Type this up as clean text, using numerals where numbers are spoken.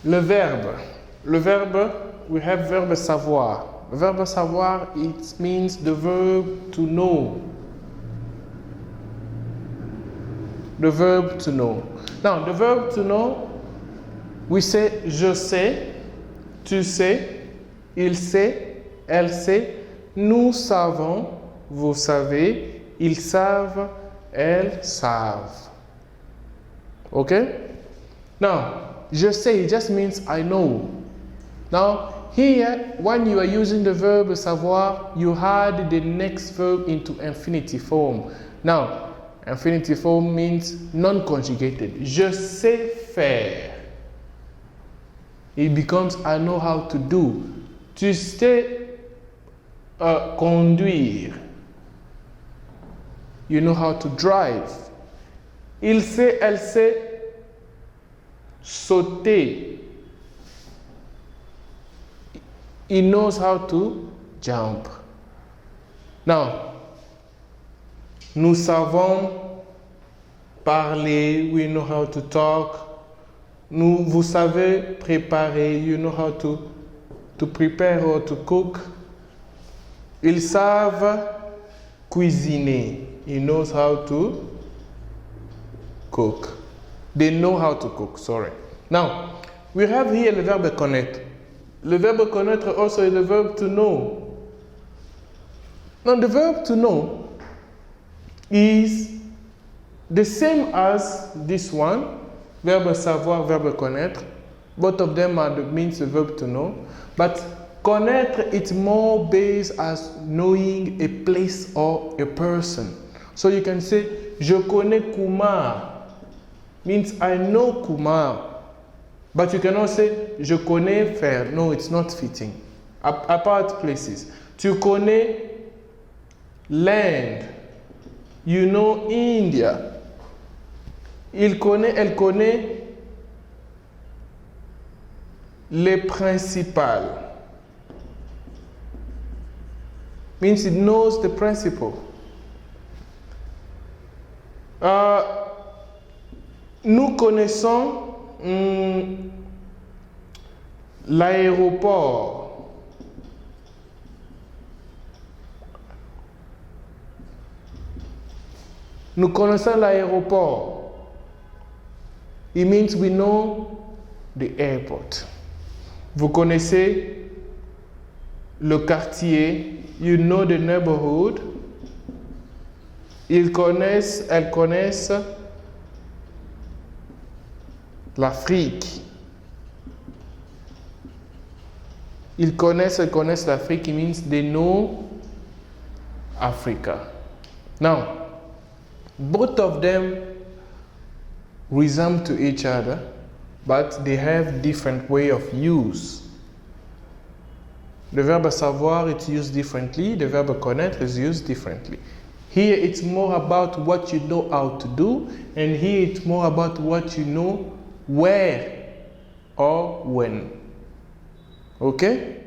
Le verbe, we have verbe savoir. Verbe savoir, it means the verb to know. The verb to know. Now, the verb to know, we say je sais, tu sais, il sait, elle sait, nous savons, vous savez, ils savent, elles savent. Okay? Now, je sais, it just means I know. Now, here, when you are using the verb savoir, you add the next verb into infinitive form. Now, infinitive form means non-conjugated. Je sais faire. It becomes I know how to do. Tu sais conduire. You know how to drive. Il sait, elle sait sauter. He knows how to jump. Now, nous savons parler. We know how to talk. Vous savez préparer. You know how to prepare or to cook. Ils savent cuisiner. He knows how to cook. They know how to cook, sorry. Now, we have here le verbe connaître. Le verbe connaître also is the verb to know. Now, the verb to know is the same as this one, verbe savoir, verbe connaître. Both of them means the verb to know. But connaître, it's more based as knowing a place or a person. So you can say, je connais Kumar. Means I know Kumar. But you cannot say, je connais faire. No, it's not fitting. Apart places. Tu connais l'Inde. You know India. Il connaît, elle connaît les principales. Means it knows the principle. Nous connaissons l'aéroport. Nous connaissons l'aéroport. It means we know the airport. Vous connaissez le quartier. You know the neighborhood. Ils connaissent, elles connaissent l'Afrique. Ils connaissent, elles connaissent l'Afrique. It means they know Africa. Now, both of them resemble to each other, but they have different way of use. The verb savoir is used differently. The verb connaître is used differently. Here it's more about what you know how to do, and here it's more about what you know where or when. Okay?